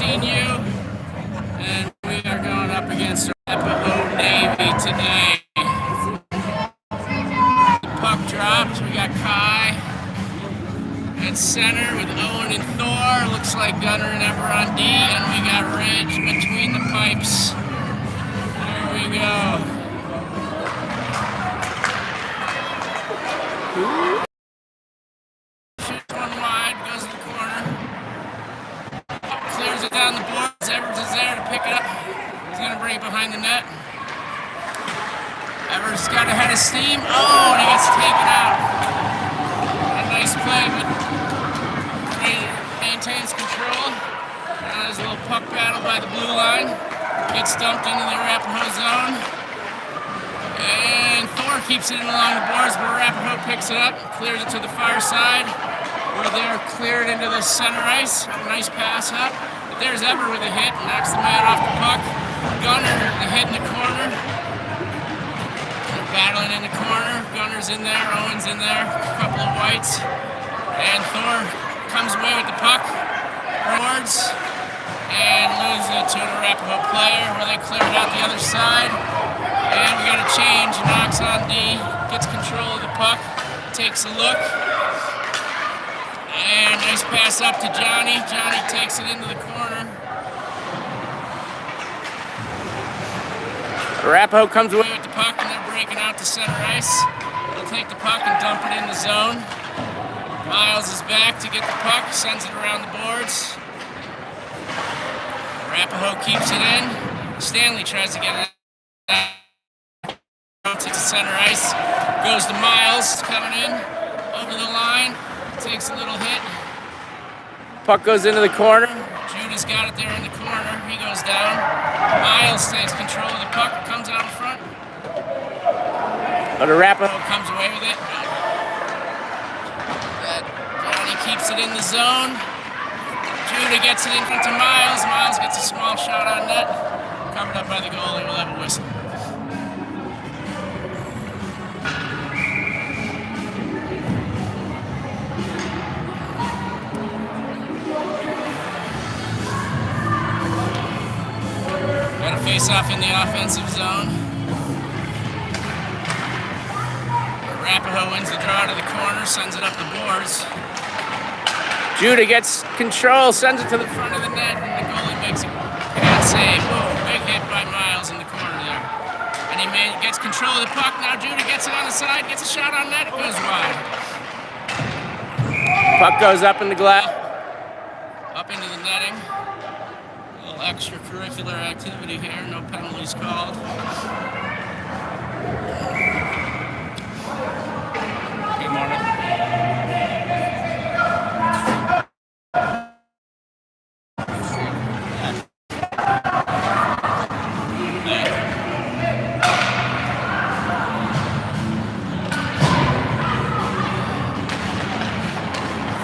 14U, and we are going up against Arapahoe Navy today. The puck dropped. We got Kai at center with Owen and Thor. Looks like Gunner and Ever on D, and we got Ridge between the pipes. There we go. Shoots one wide, goes to the corner. Clears it down the boards. Evers is there to pick it up. He's going to bring it behind the net. Evers got ahead of steam. Oh, and he gets taken out. A nice play, but Fraser maintains control. Now there's a little puck battle by the blue line. Gets dumped into the Arapahoe zone. And Thor keeps it in along the boards, but Arapahoe picks it up, clears it to the far side, where they're cleared into the center ice. A nice pass up. But there's Ever with a hit, knocks the man off the puck. Gunner, the hit in the corner. They're battling in the corner. Gunner's in there, Owen's in there, a couple of whites. And Thor comes away with the puck, boards, and loses it to an Arapahoe player, where they clear it out the other side. And we got a change. Knocks on D, gets control of the puck, takes a look. And nice pass up to Johnny. Johnny takes it into the corner. Arapahoe comes away with the puck, and they're breaking out to center ice. They'll take the puck and dump it in the zone. Miles is back to get the puck, sends it around the boards. Arapahoe keeps it in. Stanley tries to get it out. To center ice. Goes to Miles, coming in over the line. Takes a little hit. Puck goes into the corner. Judy's got it there in the corner. He goes down. Miles takes control of the puck. Comes out in front. But Arapahoe comes away with it. Johnny keeps it in the zone. Judy gets it in front to Miles. Miles gets a small shot on net. Covered up by the goalie. We'll have a whistle. Got a face-off in the offensive zone. Arapahoe wins the draw to the corner, sends it up the boards. Judah gets control, sends it to the front of the net, and the goalie makes a bad save. Whoa, big hit by Miles in the corner there. And he gets control of the puck. Now Judah gets it on the side, gets a shot on net, it goes wide. Puck goes up in the glass. Up into the netting. A little extracurricular activity here, no penalties called. Good morning.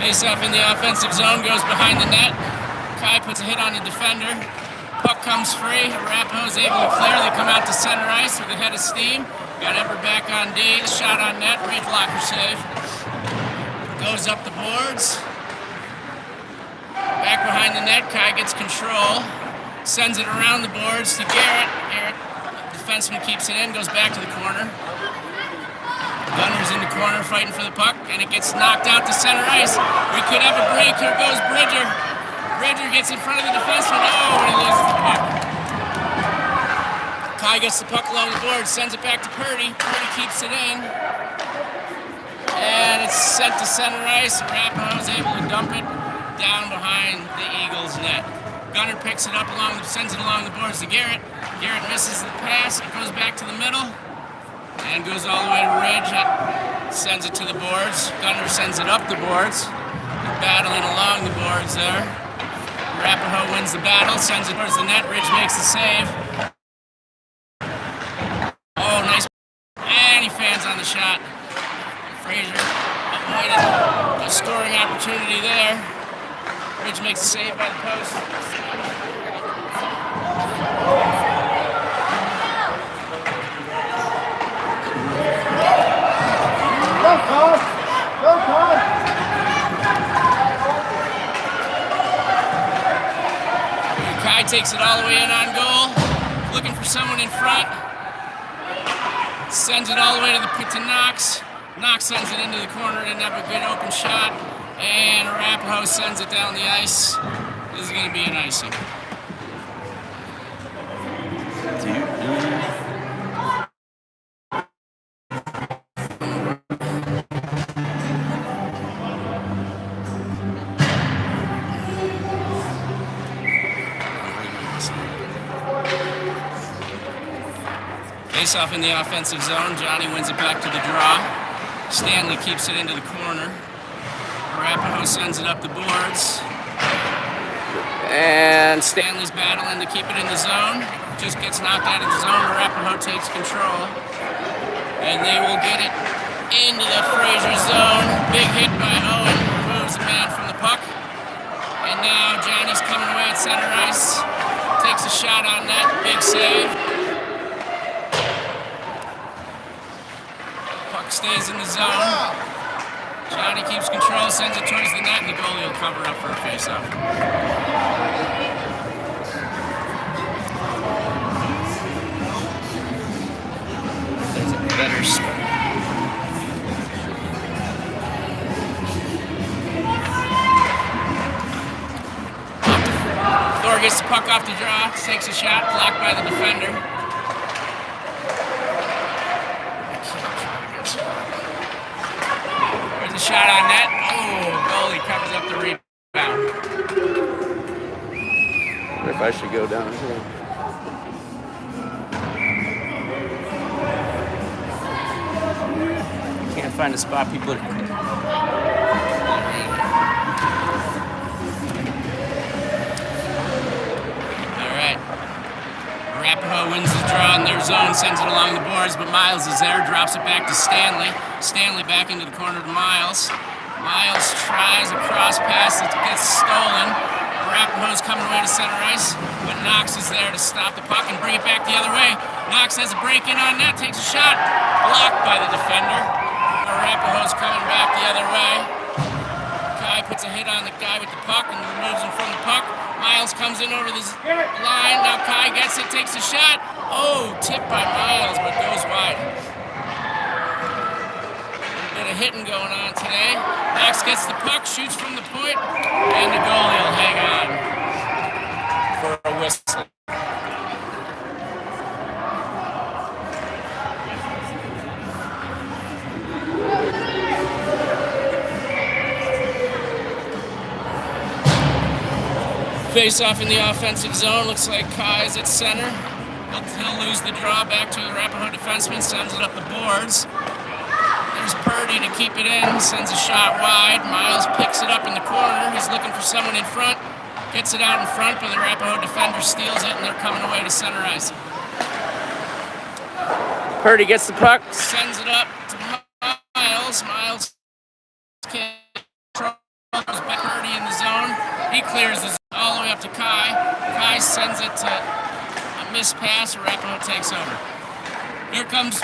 Face-off in the offensive zone, goes behind the net. Kai puts a hit on the defender. Puck comes free. Arapahoe is able to clear. They come out to center ice with a head of steam. Got Ever back on D. Shot on net. Ridge blocker save. Goes up the boards. Back behind the net. Kai gets control. Sends it around the boards to Garrett. Garrett, the defenseman, keeps it in. Goes back to the corner. Gunner's in the corner fighting for the puck, and it gets knocked out to center ice. We could have a break. Here goes Bridger. Bridger gets in front of the defenseman. Oh, and he loses the puck. Kai gets the puck along the board, sends it back to Purdy. Purdy keeps it in. And it's sent to center ice. Arapahoe is able to dump it down behind the Eagles' net. Gunner picks it up sends it along the boards to Garrett. Garrett misses the pass. It goes back to the middle. And goes all the way to Ridge. Sends it to the boards. Gunner sends it up the boards. They're battling along the boards there. Arapahoe wins the battle, sends it towards the net. Ridge makes the save. Oh, nice. And he fans on the shot. Fraser avoided a scoring opportunity there. Ridge makes a save by the post. Go, Todd! Go, Todd! Kai takes it all the way in on goal, looking for someone in front. Sends it all the way to the pit to Knox. Knox sends it into the corner, didn't have a good open shot. And Arapahoe sends it down the ice. This is going to be an icing. Face off in the offensive zone. Johnny wins it back to the draw. Stanley keeps it into the corner. Arapahoe sends it up the boards. And Stanley's battling to keep it in the zone. Just gets knocked out of the zone. Arapahoe takes control. And they will get it into the Fraser zone. Big hit by Owen. Removes the man from the puck. And now Johnny's coming away at center ice. Takes a shot on net. Big save. Puck stays in the zone. Johnny keeps control, sends it towards the net, and the goalie will cover up for a face-off. There's a better spot. Thor gets the puck off the draw, takes a shot, blocked by the defender. There's a shot on net. Oh, goalie covers up the rebound. I wonder if I should go down here. Can't find a spot people are... Arapahoe wins the draw in their zone, sends it along the boards, but Miles is there, drops it back to Stanley. Stanley back into the corner to Miles. Miles tries a cross pass that gets stolen. Arapahoe's coming away to center ice, but Knox is there to stop the puck and bring it back the other way. Knox has a break in on net, takes a shot, blocked by the defender. Arapahoe's coming back the other way. Kai puts a hit on the guy with the puck and removes him from the puck. Miles comes in over the line. Now Kai gets it, takes a shot. Oh, tipped by Miles, but goes wide. A bit of hitting going on today. Max gets the puck, shoots from the point, and the goalie will hang on for a whistle. Face off in the offensive zone. Looks like Kai's at center. He'll lose the draw back to the Arapahoe defenseman. Sends it up the boards. There's Purdy to keep it in. Sends a shot wide. Miles picks it up in the corner. He's looking for someone in front. Gets it out in front, but the Arapahoe defender steals it, and they're coming away to center ice. Purdy gets the puck. Sends it up to Miles. Miles can't control. Purdy in the zone. He clears the zone all the way up to Kai. Kai sends it to a missed pass. Arapahoe takes over. Here comes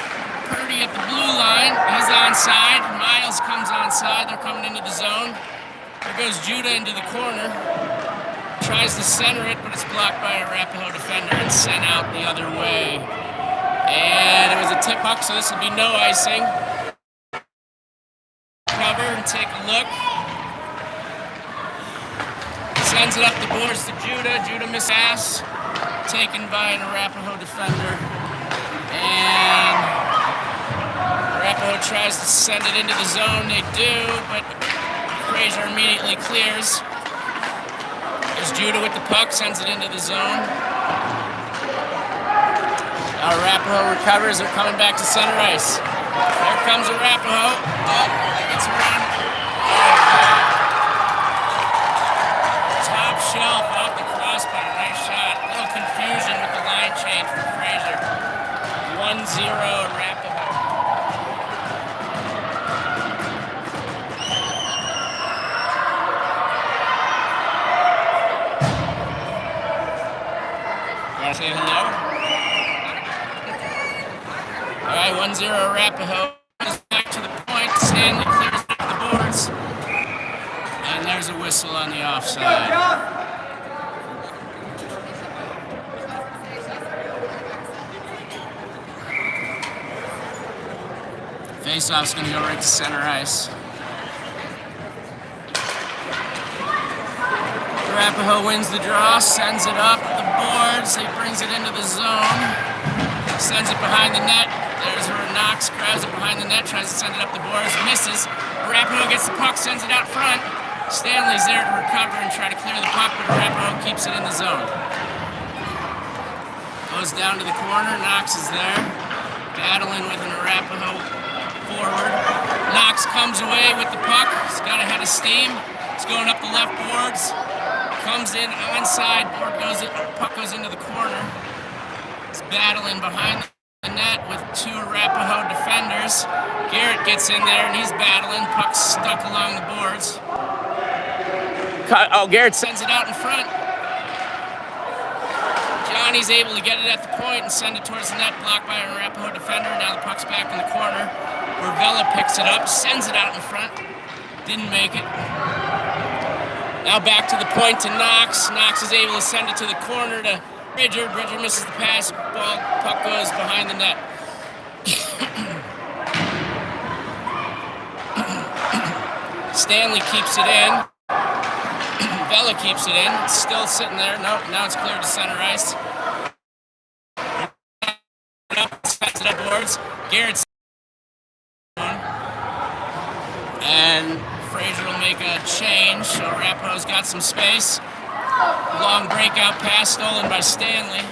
Purdy at the blue line. He's onside. Miles comes onside. They're coming into the zone. Here goes Judah into the corner. Tries to center it, but it's blocked by a Arapahoe defender and sent out the other way. And it was a tip puck, so this will be no icing. Cover and take a look. Sends it up the boards to Judah. Judah misses pass. Taken by an Arapahoe defender. And Arapahoe tries to send it into the zone. They do, but Fraser immediately clears. There's Judah with the puck. Sends it into the zone. Now Arapahoe recovers. They're coming back to center ice. There comes Arapahoe. Oh, gets around. Shelf off the crossbar, nice shot. A little confusion with the line change for Fraser. 1-0 Arapahoe. Want to say hello? All right, 1-0 Arapahoe. Back to the point. Stanley clears the boards. And there's a whistle on the offside. Face-off's gonna go right to center ice. Arapahoe wins the draw, sends it up the boards, he brings it into the zone, sends it behind the net. There's where Knox grabs it behind the net, tries to send it up the boards, misses. Arapahoe gets the puck, sends it out front. Stanley's there to recover and try to clear the puck, but Arapahoe keeps it in the zone. Goes down to the corner, Knox is there, battling with an Arapahoe forward. Knox comes away with the puck, he's got a head of steam, he's going up the left boards, comes in onside, puck goes into the corner. He's battling behind the net with two Arapahoe defenders. Garrett gets in there and he's battling, puck's stuck along the boards. Garrett sends it out in front. Johnny's able to get it at the point and send it towards the net, blocked by an Arapahoe defender. Now the puck's back in the corner, where Vela picks it up, sends it out in front. Didn't make it. Now back to the point to Knox. Knox is able to send it to the corner to Bridger. Bridger misses the pass. Puck goes behind the net. Stanley keeps it in. Vela keeps it in. It's still sitting there. Nope, now it's cleared to center ice. Sends it upwards. Garrett's and Fraser will make a change. So Arapahoe's got some space. Long breakout pass stolen by Stanley.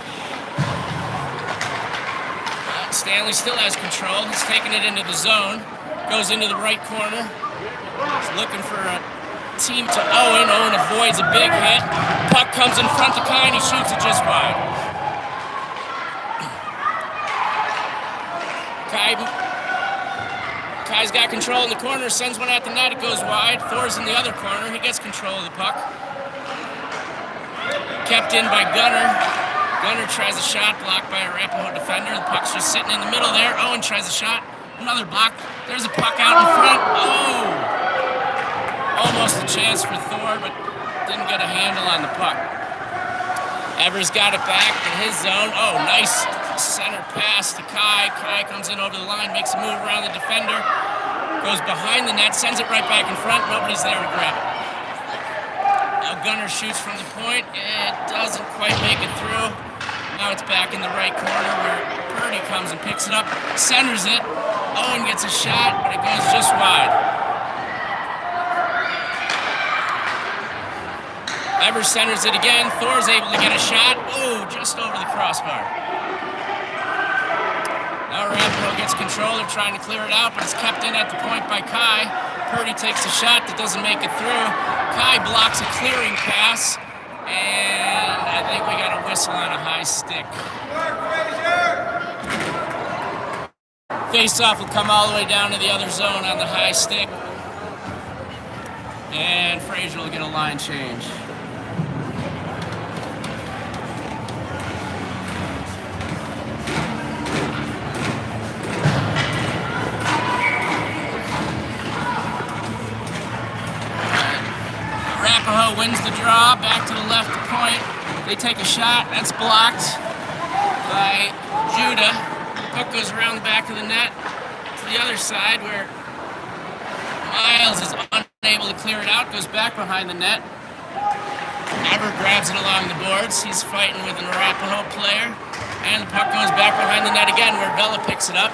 Stanley still has control. He's taking it into the zone. Goes into the right corner. He's looking for a team to Owen. Owen avoids a big hit. Puck comes in front to Kai and he shoots it just wide. Kai's got control in the corner, sends one at the net, it goes wide. Thor's in the other corner, he gets control of the puck. Kept in by Gunner. Gunner tries a shot, blocked by a Arapahoe defender. The puck's just sitting in the middle there. Owen tries a shot, another block. There's a puck out in front. Oh! Almost a chance for Thor, but didn't get a handle on the puck. Evers got it back in his zone. Oh, nice center pass to Kai. Kai comes in over the line, makes a move around the defender, goes behind the net, sends it right back in front. Nobody's there to grab it. Now Gunner shoots from the point. It doesn't quite make it through. Now it's back in the right corner where Purdy comes and picks it up, centers it. Owen gets a shot, but it goes just wide. Evers centers it again. Thor's able to get a shot. Oh, just over the crossbar. Now Arapahoe gets control. They're trying to clear it out, but it's kept in at the point by Kai. Purdy takes a shot that doesn't make it through. Kai blocks a clearing pass, and I think we got a whistle on a high stick. Face-off will come all the way down to the other zone on the high stick, and Fraser will get a line change. Arapahoe wins the draw, back to the left point. They take a shot, that's blocked by Judah. Puck goes around the back of the net to the other side where Miles is unable to clear it out, goes back behind the net. Ever grabs it along the boards. He's fighting with an Arapahoe player. And the puck goes back behind the net again where Vela picks it up.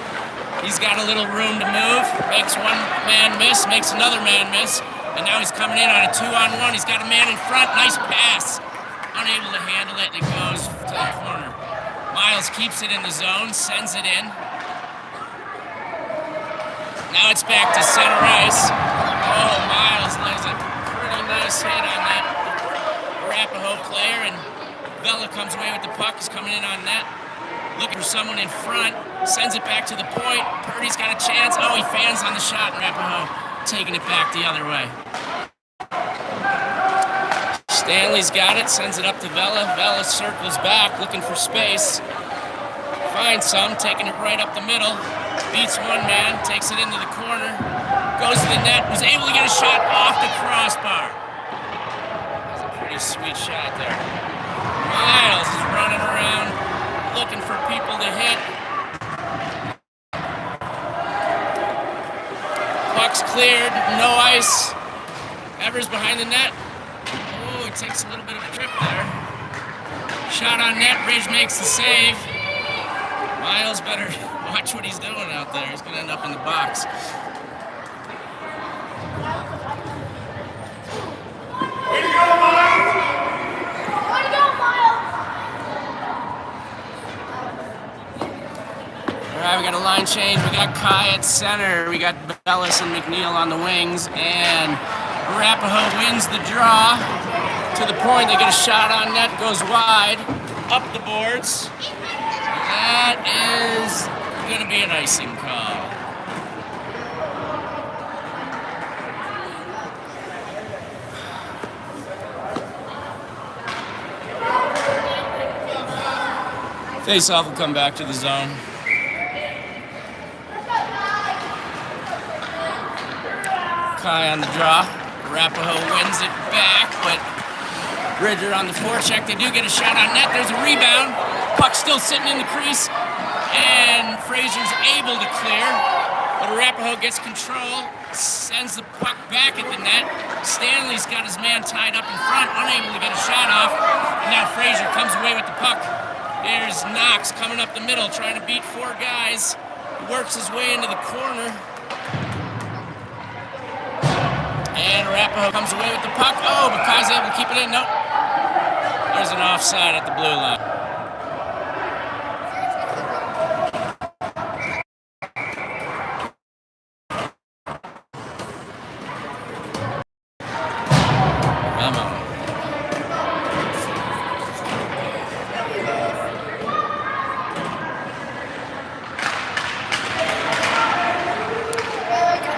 He's got a little room to move, makes one man miss, makes another man miss. And now he's coming in on a 2-on-1. He's got a man in front. Nice pass. Unable to handle it, and it goes to the corner. Miles keeps it in the zone, sends it in. Now it's back to center ice. Oh, Miles lays a pretty nice hit on that Arapahoe player, and Vela comes away with the puck. He's coming in on net, looking for someone in front. Sends it back to the point. Purdy's got a chance. Oh, he fans on the shot, and Arapahoe taking it back the other way. Stanley's got it, sends it up to Vela. Vela circles back, looking for space. Finds some, taking it right up the middle. Beats one man, takes it into the corner. Goes to the net, was able to get a shot off the crossbar. That's a pretty sweet shot there. Miles is running around, looking for people to hit. Evers behind the net. Oh, he takes a little bit of a trip there. Shot on net, Ridge makes the save. Miles better watch what he's doing out there. He's going to end up in the box. Way to go, Miles! Way to go, Miles! All right, we got a line change. We got Kai at center. We got Bellis and McNeil on the wings. And Arapahoe wins the draw to the point. They get a shot on net, goes wide, up the boards. That is going to be an icing call. Face-off will come back to the zone. Kai on the draw. Arapahoe wins it back, but Bridger on the forecheck. They do get a shot on net. There's a rebound. Puck still sitting in the crease, and Fraser's able to clear, but Arapahoe gets control, sends the puck back at the net. Stanley's got his man tied up in front, unable to get a shot off, and now Fraser comes away with the puck. There's Knox coming up the middle, trying to beat four guys. Works his way into the corner. And Arapahoe comes away with the puck. Oh, but Kai's able to keep it in. Nope. There's an offside at the blue line. Come on.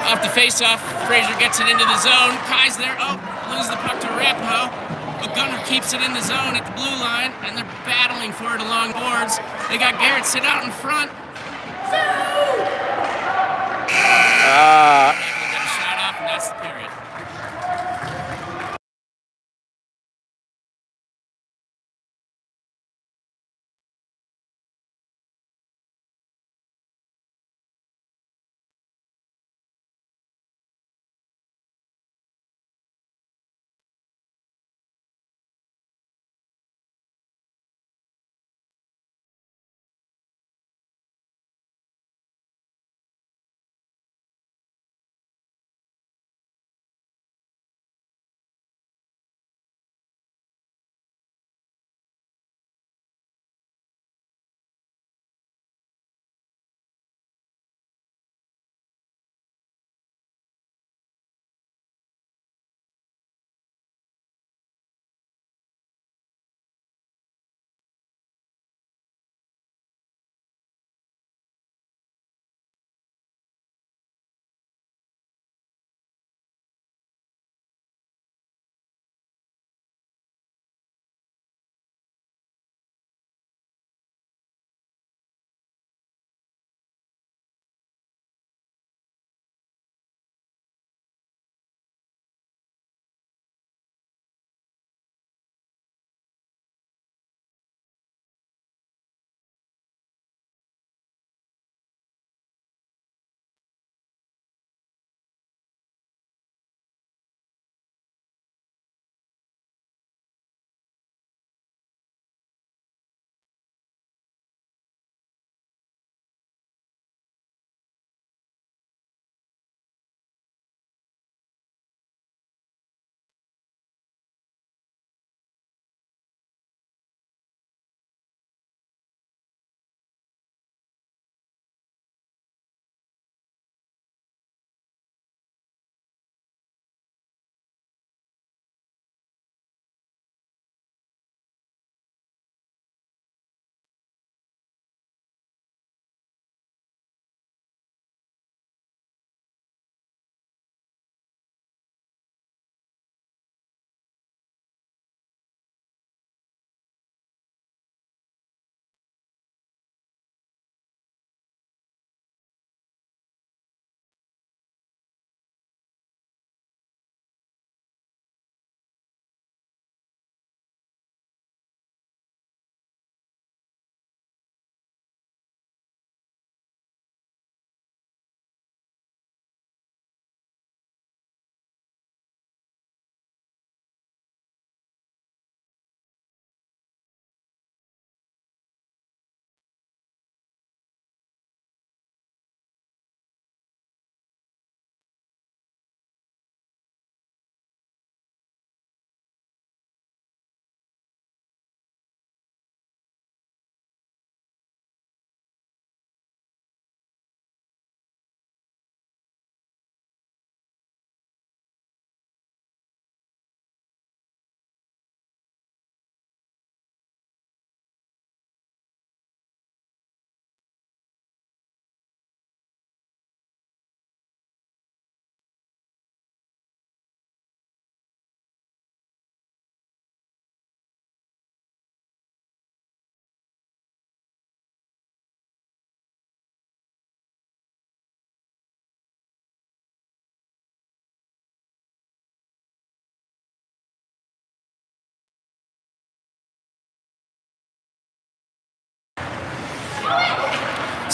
Off the face-off, Fraser gets it into the zone. Kai's there. Oh, loses the puck to Arapahoe. But Gunner keeps it in the zone at the blue line, and they're battling for it along boards. They got Garrett sit out in front. Get a shot off, and that's the period.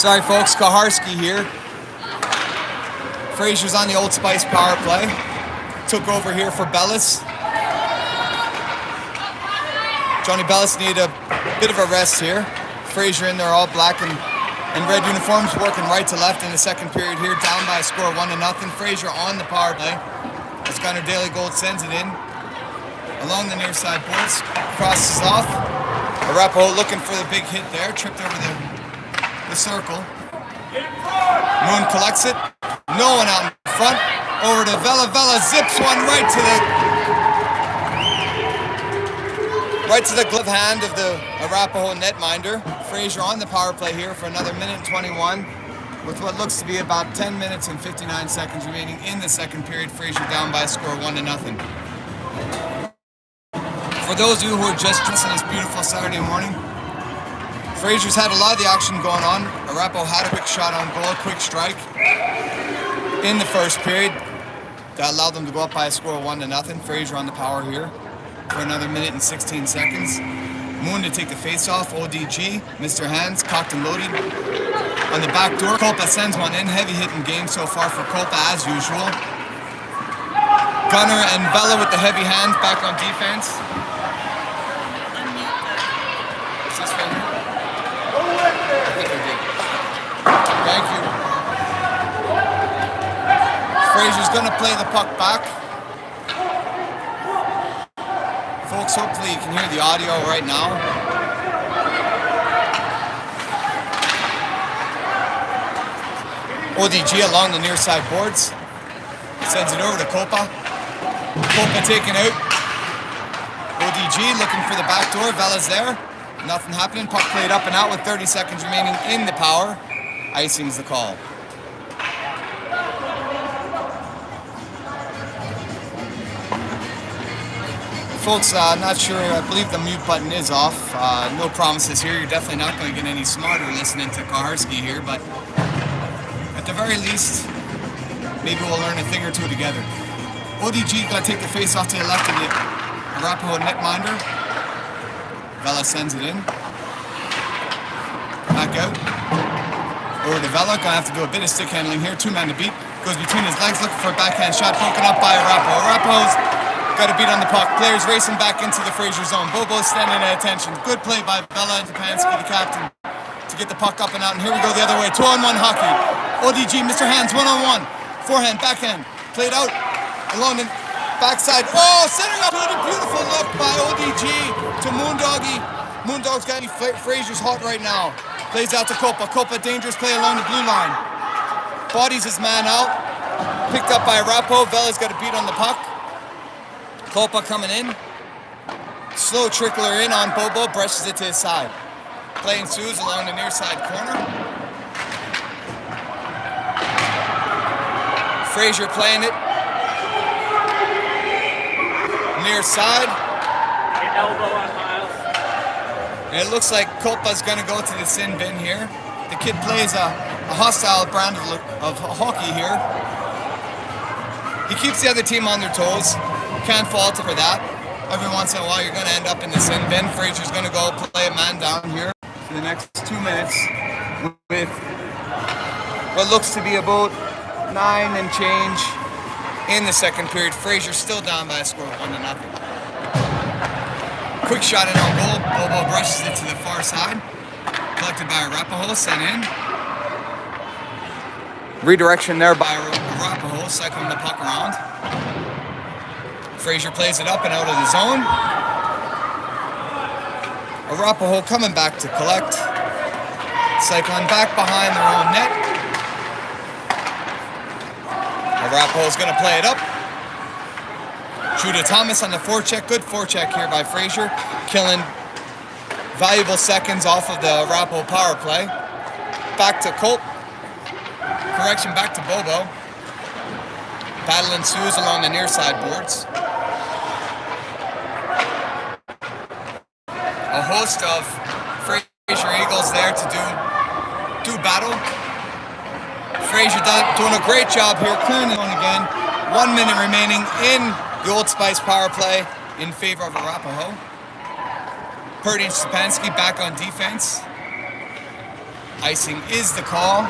Sorry folks, Kaharski here. Fraser's on the Old Spice power play. Took over here for Bellis. Johnny Bellis needed a bit of a rest here. Fraser in their all black and red uniforms, working right to left in the second period here, down by a score of 1-0. Fraser on the power play. As Gunnar Daly Gold sends it in. Along the near side boards, crosses off. Arapahoe looking for the big hit there, tripped over the circle. Moon collects it. No one out in front. Over to Vela. Vela zips one right to the glove hand of the Arapahoe netminder. Fraser on the power play here for another minute and 21, with what looks to be about 10 minutes and 59 seconds remaining in the second period. Fraser down by a score of 1-0. For those of you who are just listening this beautiful Saturday morning, Fraser's had a lot of the action going on. Arapahoe had a quick shot on goal, quick strike in the first period. That allowed them to go up by a score of 1-0. Fraser on the power here for another minute and 16 seconds. Moon to take the face-off. ODG, Mr. Hands, cocked and loaded. On the back door, Copa sends one in. Heavy hitting game so far for Copa as usual. Gunnar and Vela with the heavy hands back on defense. Is this right here? I think I did. Thank you. Fraser's gonna play the puck back. Folks, hopefully you can hear the audio right now. ODG along the near side boards. Sends it over to Copa. Copa taken out. ODG looking for the back door. Vela's there. Nothing happening. Puck played up and out with 30 seconds remaining in the power. Icing's the call. Folks, not sure, I believe the mute button is off. No promises here. You're definitely not going to get any smarter listening to Kaharski here, but at the very least, maybe we'll learn a thing or two together. ODG got to take the face off to the left of the Arapahoe netminder. Vela sends it in. Back out. Over to Vela. Gonna have to do a bit of stick handling here. Two men to beat. Goes between his legs, looking for a backhand shot. Broken up by Arapahoe. Arapahoe's got a beat on the puck. Players racing back into the Fraser zone. Bobo's standing at attention. Good play by Vela and Stepanski, the captain, to get the puck up and out. And here we go the other way. 2-on-1 hockey. ODG, Mr. Hands, 1-on-1. Forehand, backhand. Played out along the backside. Oh, centering up. What a beautiful look by ODG to Moondoggy. Moondog's got Fraser's hot right now. Plays out to Copa. Copa, dangerous play along the blue line. Bodies his man out. Picked up by Arapahoe. Vela's got a beat on the puck. Copa coming in. Slow trickler in on Bobo. Brushes it to his side. Play ensues along the near side corner. Fraser playing it. Near side. Elbow on Miles. And it looks like Copa's going to go to the sin bin here. The kid plays a hostile brand of hockey here. He keeps the other team on their toes. Can't fault him for that. Every once in a while you're going to end up in the sin bin. Fraser's going to go play a man down here for the next 2 minutes with what looks to be about 9 and change in the second period. Fraser still down by a score of 1-0. Quick shot in on goal. Bobo brushes it to the far side. Collected by Arapahoe, sent in. Redirection there by Arapahoe, cycling the puck around. Fraser plays it up and out of the zone. Arapahoe coming back to collect. Cycling back behind their own net. Arapahoe's going to play it up. Judah Thomas on the forecheck. Good forecheck here by Fraser. Killing valuable seconds off of the Arapahoe power play. Back to Colt. Correction back to Bobo. Battle ensues along the near side boards. A host of Fraser Eagles there to do battle. Fraser doing a great job here, clearing it on again. 1 minute remaining in the Old Spice power play in favor of Arapahoe. Purdy and Stepanski back on defense. Icing is the call.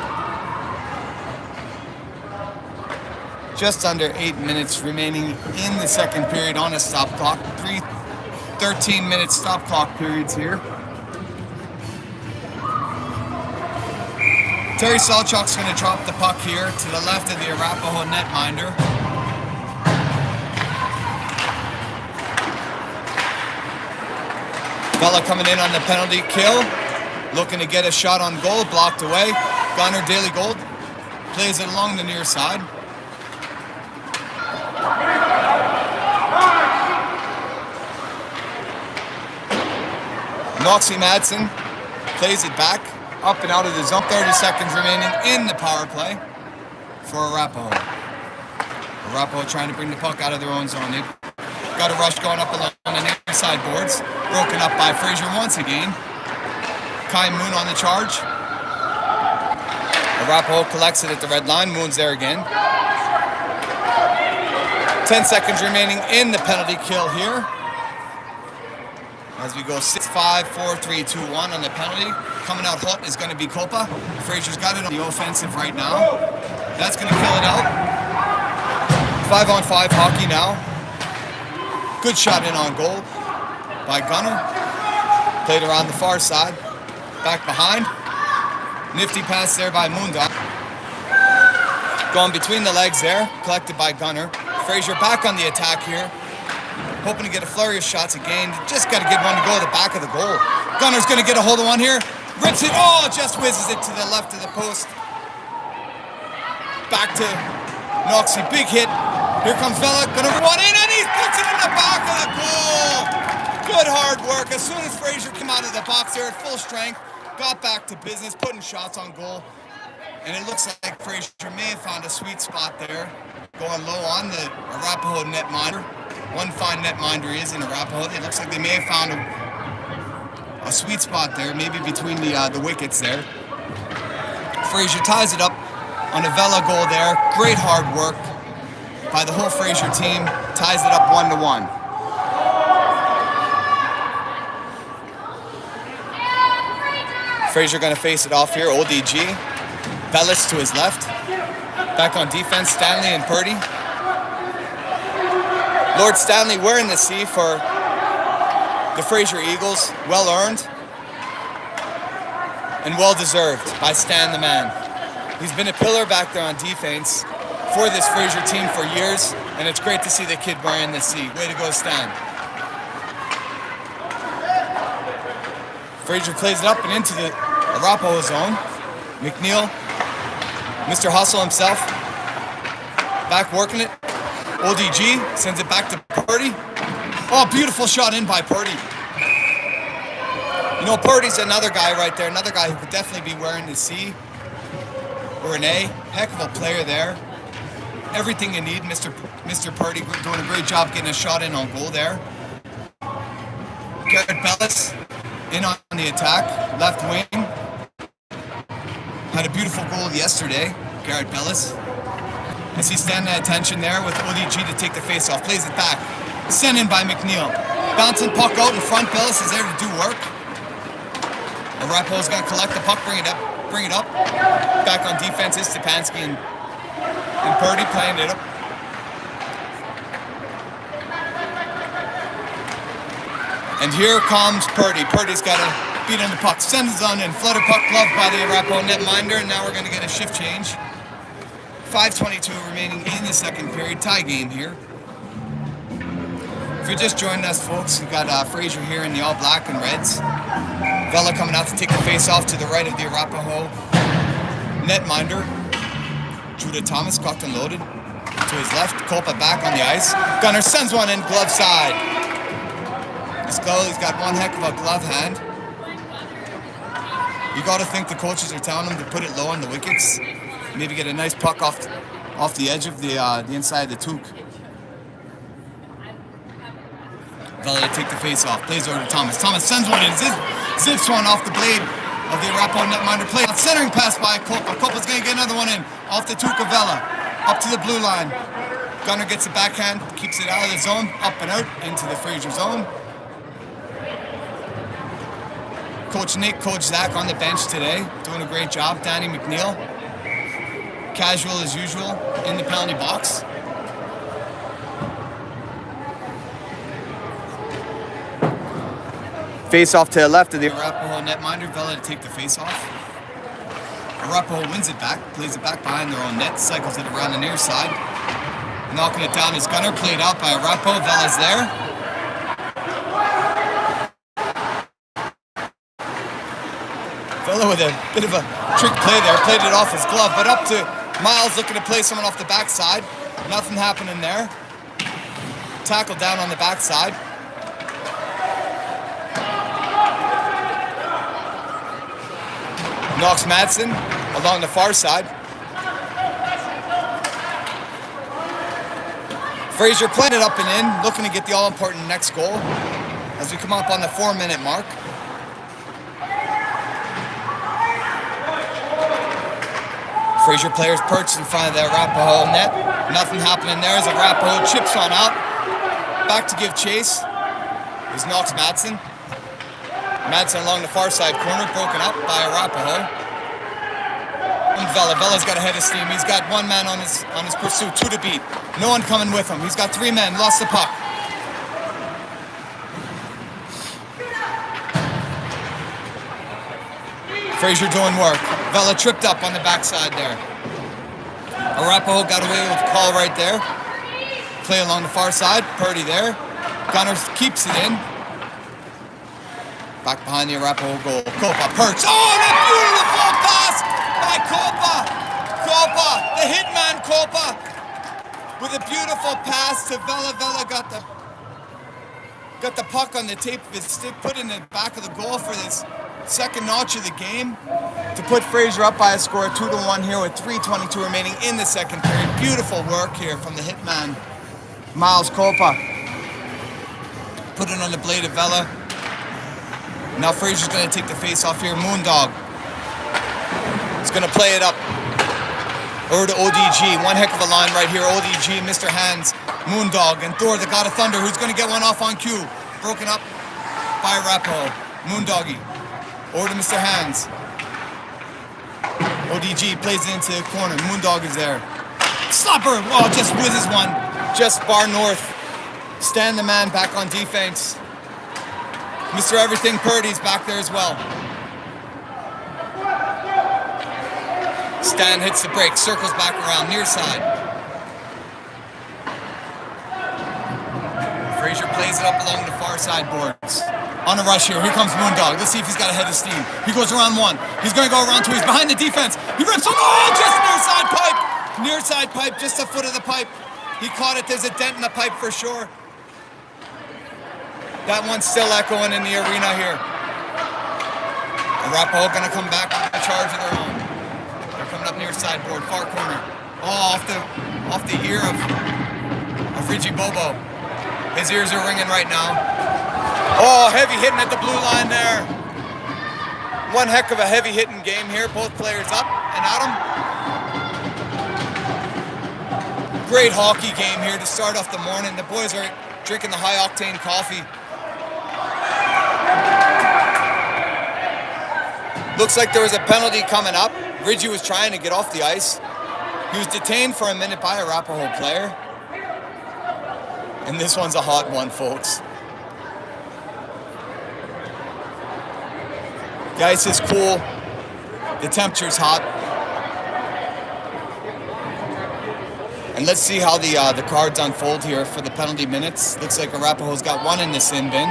Just under 8 minutes remaining in the second period on a stop clock. 13-minute stop clock periods here. Terry Salchuk's going to drop the puck here to the left of the Arapahoe netminder. Vela coming in on the penalty kill. Looking to get a shot on goal, blocked away. Gunner Daily Gold plays it along the near side. Noxie Madsen plays it back, up and out of the zone. 30 seconds remaining in the power play for Arapahoe. Arapahoe trying to bring the puck out of their own zone. They've got a rush going up along the near side boards. Broken up by Fraser once again. Kai Moon on the charge. Arapahoe collects it at the red line. Moon's there again. 10 seconds remaining in the penalty kill here. As we go 6-5, 4-3-2-1 on the penalty. Coming out hot is going to be Copa. Fraser's got it on the offensive right now. That's going to kill it out. 5-on-5 hockey now. Good shot in on goal by Gunner. Played around the far side. Back behind. Nifty pass there by Moondog. Going between the legs there. Collected by Gunner. Fraser back on the attack here. Hoping to get a flurry of shots again. Just got to get one to go to the back of the goal. Gunner's going to get a hold of one here. Rips it. Oh, just whizzes it to the left of the post. Back to Noxie. Big hit. Here comes Vela. Gonna run in and he puts it in the back of the goal. Good hard work. As soon as Fraser came out of the box there at full strength, got back to business, putting shots on goal. And it looks like Fraser may have found a sweet spot there. Going low on the Arapahoe netminder. One fine netminder is in Arapahoe. It looks like they may have found a sweet spot there, maybe between the wickets there. Fraser ties it up on a Vela goal there. Great hard work by the whole Fraser team. Ties it up 1-1. Fraser going to face it off here. ODG. Bellis to his left. Back on defense, Stanley and Purdy. Lord Stanley wearing the C for the Fraser Eagles. Well earned and well deserved by Stan the man. He's been a pillar back there on defense for this Fraser team for years, and it's great to see the kid wearing the C. Way to go, Stan. Fraser plays it up and into the Arapahoe zone. McNeil, Mr. Hustle himself, back working it. ODG sends it back to Purdy. Oh, beautiful shot in by Purdy. You know, Purdy's another guy right there, another guy who could definitely be wearing the C or an A. Heck of a player there. Everything you need, Mr. Purdy doing a great job getting a shot in on goal there. Garrett Bellis in on the attack, left wing. Had a beautiful goal yesterday, Garrett Bellis. As he's standing at attention there with ODG to take the face-off. Plays it back. Sent in by McNeil. Bouncing puck out in front. Bellis is there to do work. Arapahoe's going to collect the puck, bring it up. Back on defense is Stepanski and Purdy playing it up. And here comes Purdy. Purdy's got a beat on the puck. Sends it on in. Flutter puck gloved by the Arapahoe netminder. And now we're going to get a shift change. 5:22 remaining in the second period. Tie game here. If you're just joining us, folks, we've got Fraser here in the all black and reds. Vela coming out to take the face off to the right of the Arapahoe netminder. Judah Thomas cocked and loaded. To his left, Copa back on the ice. Gunner sends one in, glove side. This goalie's got one heck of a glove hand. You got to think the coaches are telling him to put it low on the wickets. Maybe get a nice puck off the edge of the inside of the toque. Vela to take the face off. Plays over to Thomas. Thomas sends one in. Zips one off the blade of the Arapahoe netminder. Play out centering pass by Copa. Copa's going to get another one in. Off the toque of Vela. Up to the blue line. Gunner gets a backhand. Keeps it out of the zone. Up and out into the Fraser zone. Coach Nick, Coach Zach on the bench today, doing a great job. Danny McNeil, casual as usual in the penalty box. Face off to the left of the Arapahoe netminder, Vela to take the face off. Arapahoe wins it back, plays it back behind their own net, cycles it around the near side. Knocking it down is Gunner, played out by Arapahoe. Vela's there. Vela with a bit of a trick play there, played it off his glove, but up to Miles looking to play someone off the backside. Nothing happening there. Tackle down on the backside. Knocks Madsen along the far side. Fraser playing it up and in, looking to get the all-important next goal as we come up on the 4-minute mark. Fraser players perched in front of the Arapahoe net. Nothing happening there as Arapahoe chips on out. Back to give chase is Knox Madsen. Madsen along the far side corner, broken up by Arapahoe. And Vela's got a head of steam. He's got one man on his pursuit, 2 to beat. No one coming with him. He's got 3 men, lost the puck. Fraser doing work. Vela tripped up on the backside there. Arapahoe got away with the call right there. Play along the far side. Purdy there. Gunner keeps it in. Back behind the Arapahoe goal. Copa perch. Oh, that beautiful pass by Copa. Copa, the hitman Copa, with a beautiful pass to Vela. Vela got the puck on the tape of his stick, put in the back of the goal for this second notch of the game to put Fraser up by a score of 2-1 here with 3:22 remaining in the second period. Beautiful work here from the hitman, Miles Copa. Put it on the blade of Vela. Now Fraser's going to take the face off here. Moondog. He's going to play it up over to ODG. One heck of a line right here. ODG, Mr. Hands, Moondog, and Thor, the God of Thunder, who's going to get one off on cue. Broken up by Arapahoe. Moondoggy. Over to Mr. Hands. ODG plays it into the corner. Moondog is there. Slapper! Oh, just whizzes one. Just bar north. Stand the man back on defense. Mr. Everything Purdy's back there as well. Stan hits the break, circles back around, near side. Fraser plays it up along the far side boards. On a rush here, here comes Moondog. Let's see if he's got a head of steam. He goes around 1. He's going to go around 2. He's behind the defense. He rips on, oh, just near side pipe. Near side pipe, just a foot of the pipe. He caught it, there's a dent in the pipe for sure. That one's still echoing in the arena here. Arapahoe gonna come back with a charge of their own. They're coming up near sideboard, far corner. Oh, off the ear of Reggie Bobo. His ears are ringing right now. Oh, heavy hitting at the blue line there. One heck of a heavy hitting game here. Both players up and at them. Great hockey game here to start off the morning. The boys are drinking the high octane coffee. Looks like there was a penalty coming up. Ridgie was trying to get off the ice. He was detained for a minute by a Arapahoe player. And this one's a hot one, folks. The ice is cool. The temperature's hot. And let's see how the cards unfold here for the penalty minutes. Looks like Arapahoe's got 1 in the sin bin.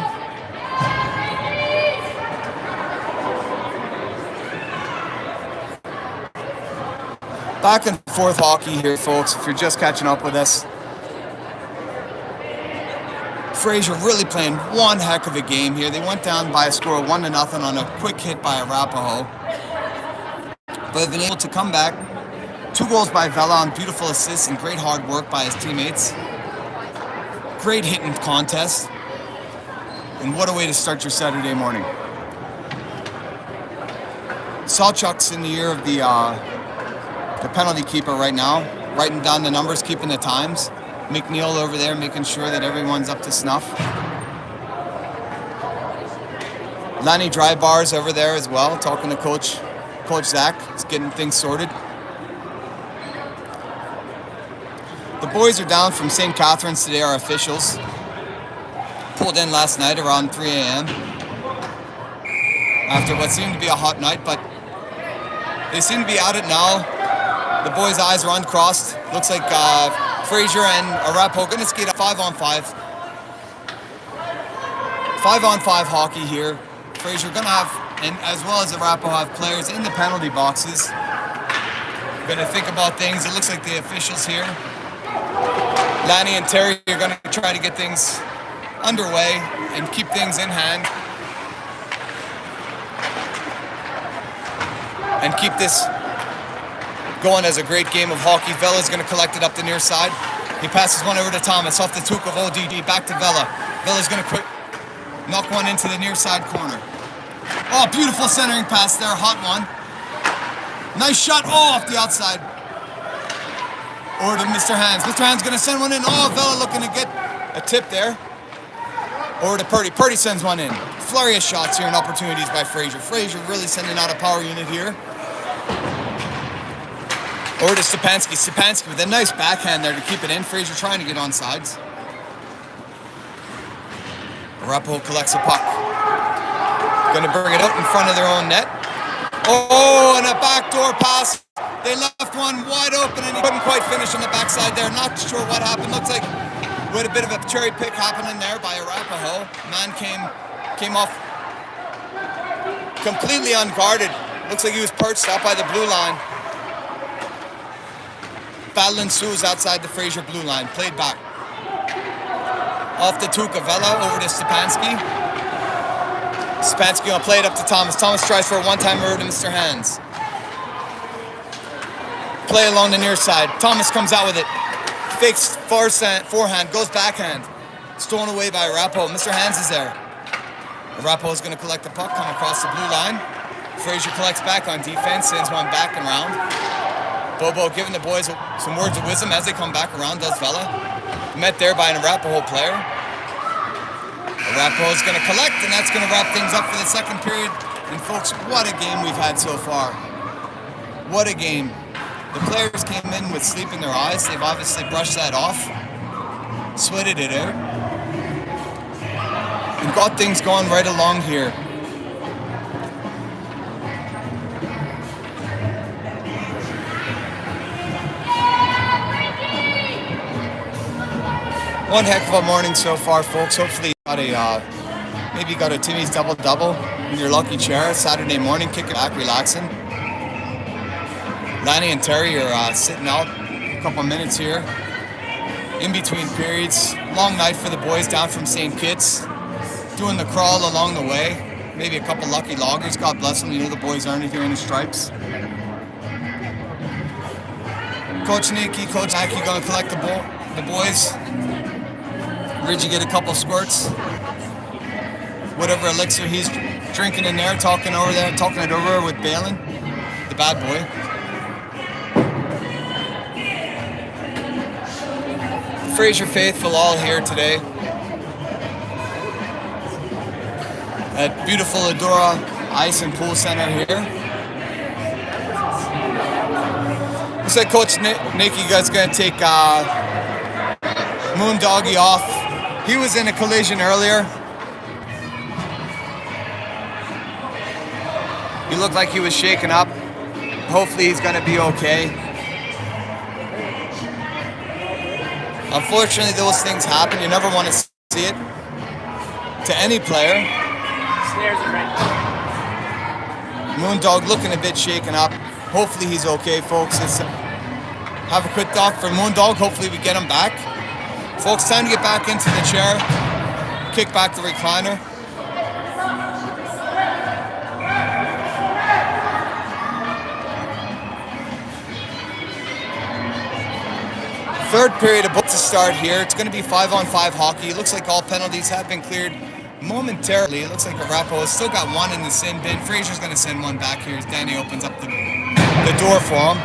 Back and forth hockey here, folks, if you're just catching up with us. Fraser really playing one heck of a game here. They went down by a score of 1-0 on a quick hit by Arapahoe. But they've been able to come back. 2 goals by Vela on beautiful assists and great hard work by his teammates. Great hitting contest. And what a way to start your Saturday morning. Sawchuck's in the ear of the penalty keeper right now, writing down the numbers, keeping the times. McNeil over there making sure that everyone's up to snuff. Lanny Dry Bars over there as well, talking to Coach Zach. He's getting things sorted. The boys are down from St. Catharines today, our officials. Pulled in last night around 3 a.m. after what seemed to be a hot night, but they seem to be at it now. The boys' eyes are uncrossed. Looks like Fraser and Arapahoe going to skate a 5-on-5. 5-on-5 hockey here. Fraser going to have, and as well as Arapahoe, have players in the penalty boxes. Going to think about things. It looks like the officials here, Lanny and Terry, are going to try to get things underway and keep things in hand. And keep this going as a great game of hockey. Vella's going to collect it up the near side. He passes one over to Thomas off the toque of ODD. Back to Vella. Vella's going to knock one into the near side corner. Oh, beautiful centering pass there. Hot one. Nice shot. Oh, off the outside. Over to Mr. Hands. Mr. Hands going to send one in. Oh, Vella looking to get a tip there. Over to Purdy. Purdy sends one in. Flurry of shots here and opportunities by Fraser. Fraser really sending out a power unit here. Over to Stepanski. Stepanski with a nice backhand there to keep it in. Fraser trying to get on sides. Arapahoe collects a puck. Going to bring it out in front of their own net. Oh, and a backdoor pass. They left one wide open and he couldn't quite finish on the backside there. Not sure what happened. Looks like we had a bit of a cherry pick happening there by Arapahoe. Man came off completely unguarded. Looks like he was perched out by the blue line. Battle ensues outside the Fraser blue line. Played back. Off the toque of Vella over to Stepanski. Stepanski will play it up to Thomas. Thomas tries for a one-timer over to Mr. Hands. Play along the near side. Thomas comes out with it. Fakes forehand, goes backhand. Stolen away by Arapahoe. Mr. Hands is there. Arapahoe is going to collect the puck, come across the blue line. Fraser collects back on defense, sends one back and round. Bobo giving the boys some words of wisdom as they come back around, does Vella. Met there by an Arapahoe player. Arapahoe is going to collect, and that's going to wrap things up for the second period. And folks, what a game we've had so far. What a game. The players came in with sleep in their eyes. They've obviously brushed that off, sweated it out, and got things going right along here. One heck of a morning so far, folks. Hopefully you got maybe got a Timmy's double-double in your lucky chair Saturday morning, kicking back, relaxing. Lanny and Terry are sitting out a couple minutes here in between periods. Long night for the boys down from St. Kitts, doing the crawl along the way. Maybe a couple lucky loggers, God bless them. You know the boys earned it here in the stripes. Coach Nicky, Coach Aki going to collect the boys. Reggie get a couple squirts. Whatever elixir he's drinking in there, talking it over with Balin, the bad boy. Fraser faithful all here today at beautiful Adora Ice and Pool Center here. Looks like Coach Nicky guy's gonna take Moon Doggy off. He was in a collision earlier. He looked like he was shaken up. Hopefully he's gonna be okay. Unfortunately, those things happen. You never want to see it to any player. Snares are right. Moondog looking a bit shaken up. Hopefully he's okay, folks. Have a quick thought for Moondog. Hopefully we get him back. Folks, time to get back into the chair. Kick back the recliner. Third period about to start here. It's going to be 5-on-5 hockey. It looks like all penalties have been cleared momentarily. It looks like Arapahoe has still got one in the sin bin. Fraser's going to send one back here as Danny opens up the door for him.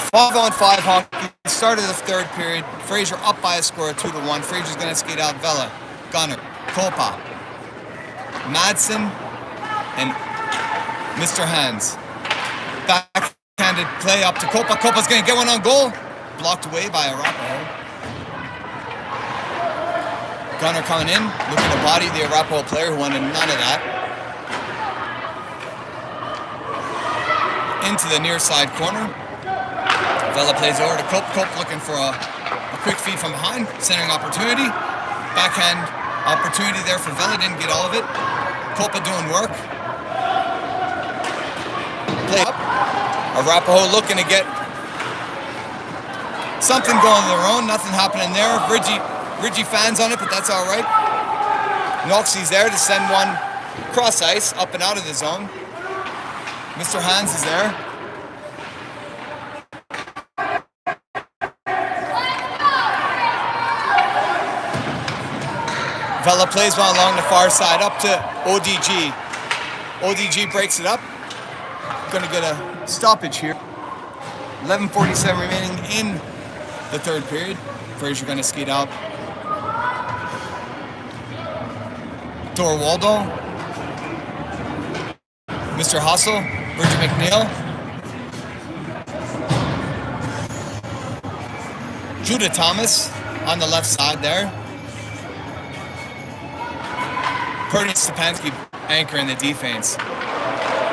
5-on-5 hockey. Start of the third period. Fraser up by a score of 2-1. Fraser's going to skate out Vella, Gunner, Kopa, Madsen, and Mr. Hands. Backhanded play up to Copa. Copa's going to get one on goal. Blocked away by Arapahoe. Gunner coming in, looking to body the Arapahoe player who wanted none of that. Into the near side corner. Vela plays over to Cope. Cope looking for a quick feed from behind. Centering opportunity. Backhand opportunity there for Vela. Didn't get all of it. Copa doing work. Play up. Arapahoe looking to get something going of their own. Nothing happening there. Ridgy fans on it, but that's all right. Noxie's there to send one cross ice up and out of the zone. Mr. Hans is there. Vela plays one along the far side up to ODG. ODG breaks it up. Gonna get a stoppage here. 11:47 remaining in the third period. Fraser gonna skate out. Dorwaldo. Mr. Hustle. Bridget McNeil. Judah Thomas on the left side there. Purdy Stepanski anchoring the defense.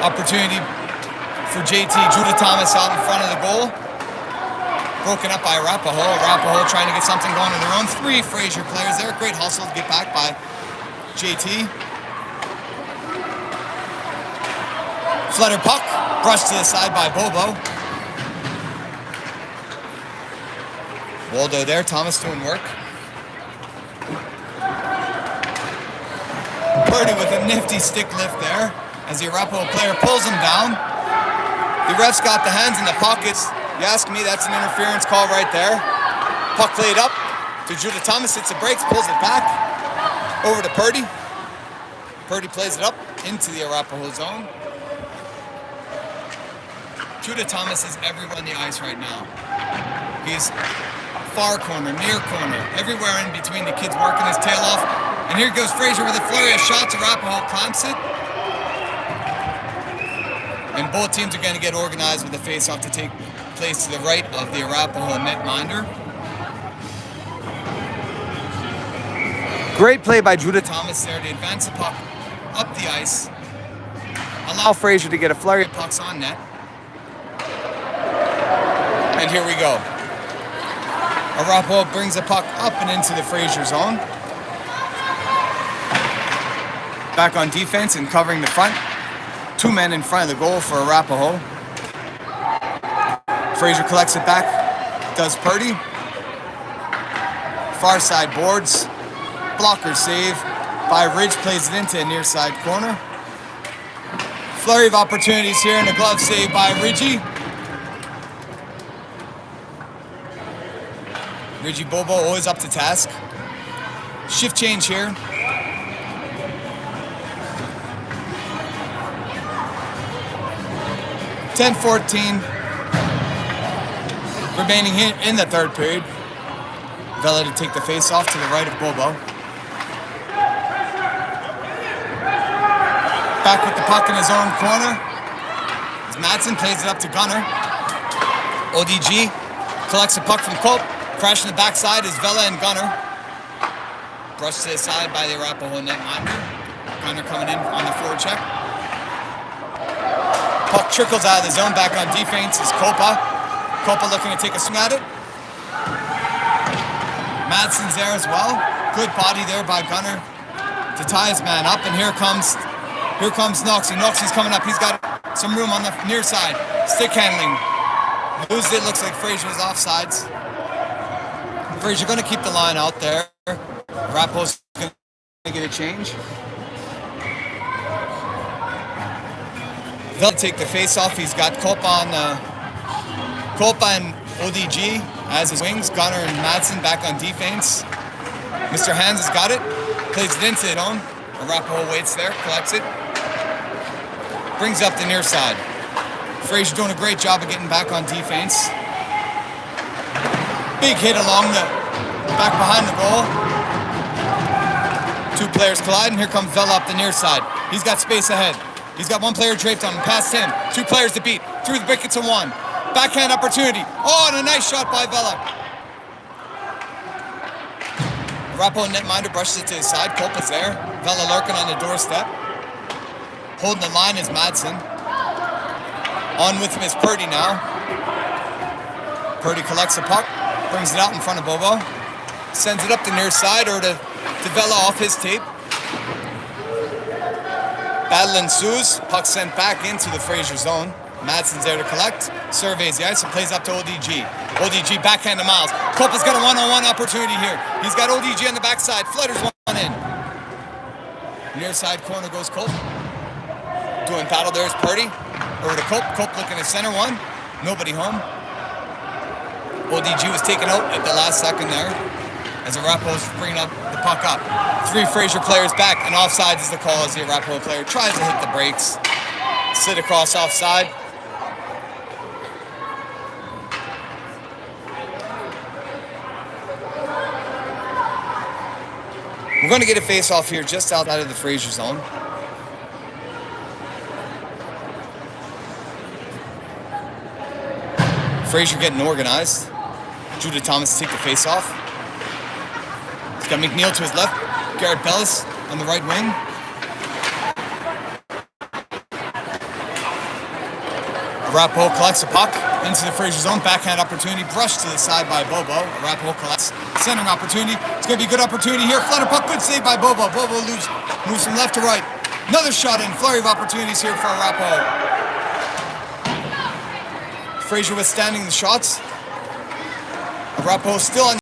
Opportunity for JT. Judah Thomas out in front of the goal. Broken up by Arapahoe. Arapahoe trying to get something going of their own. 3 Fraser players there. Great hustle to get back by JT. Flutter puck. Brushed to the side by Bobo. Waldo there. Thomas doing work. Purdy with a nifty stick lift there as the Arapahoe player pulls him down. The ref's got the hands in the pockets. You ask me, that's an interference call right there. Puck played up to Judah Thomas, hits the brakes, pulls it back over to Purdy. Purdy plays it up into the Arapahoe zone. Judah Thomas is everywhere on the ice right now. He's far corner, near corner, everywhere in between. The kid's working his tail off. And here goes Fraser with a flurry of shots. Arapahoe clamps it. And both teams are going to get organized with the face-off to take place to the right of the Arapahoe netminder. Great play by Judah Thomas there to advance the puck up the ice. Allow Fraser to get a flurry of pucks on net. And here we go. Arapahoe brings the puck up and into the Fraser zone. Back on defense and covering the front. 2 men in front of the goal for Arapahoe. Fraser collects it back. Does Purdy. Far side boards. Blocker save by Ridge. Plays it into a near side corner. Flurry of opportunities here and a glove save by Ridgy. Ridgy Bobo always up to task. Shift change here. .10-14 remaining here in the third period. Vela to take the face off to the right of Bobo. Back with the puck in his own corner. As Madsen plays it up to Gunner. ODG collects the puck from Cope. Crashing the backside is Vela and Gunner. Brushed to the side by the Arapahoe netminder. Gunner coming in on the forward check. Puck trickles out of the zone. Back on defense is Copa. Copa looking to take a swing at it. Madsen's there as well. Good body there by Gunner to tie his man up. And here comes Noxie. Noxie's coming up. He's got some room on the near side. Stick handling. Loses it. Looks like Fraser was offsides. Fraser going to keep the line out there. Arapahoe's going to get a change. They'll take the face-off. He's got Copa and ODG as his wings. Gunner and Madsen back on defense. Mr. Hans has got it. Plays it into it on. Arapahoe waits there, collects it. Brings up the near side. Fraser doing a great job of getting back on defense. Big hit along the back behind the goal. Two players collide, and here comes Vela up the near side. He's got space ahead. He's got one player draped on him, past him. Two players to beat. Through the wicket to one. Backhand opportunity. Oh, and a nice shot by Vela. Arapahoe netminder brushes it to his side. Culp is there. Vela lurking on the doorstep. Holding the line is Madsen. On with him is Purdy now. Purdy collects the puck. Brings it out in front of Bobo. Sends it up the near side or to Vela off his tape. Battle ensues. Puck sent back into the Fraser zone. Madsen's there to collect. Surveys the ice and plays up to ODG. ODG backhand to Miles. Culp has got a one-on-one opportunity here. He's got ODG on the backside. Flutters one in. Near side corner goes Culp. Doing battle there's Purdy. Over to Culp. Culp looking at center one. Nobody home. ODG was taken out at the last second there as Arapahoe's bringing up the puck up. Three Fraser players back, and offsides is the call as the Arapahoe player tries to hit the brakes. Slid across offside. We're going to get a face-off here just outside of the Fraser zone. Fraser getting organized. Judah Thomas to take the face-off. He's got McNeil to his left. Garrett Bellis on the right wing. Arapahoe collects the puck into the Fraser zone. Backhand opportunity. Brushed to the side by Bobo. Arapahoe collects. Centering opportunity. It's going to be a good opportunity here. Flutter puck. Good save by Bobo. Bobo moves from left to right. Another shot in. Flurry of opportunities here for Arapahoe. Fraser withstanding the shots. Arapahoe still on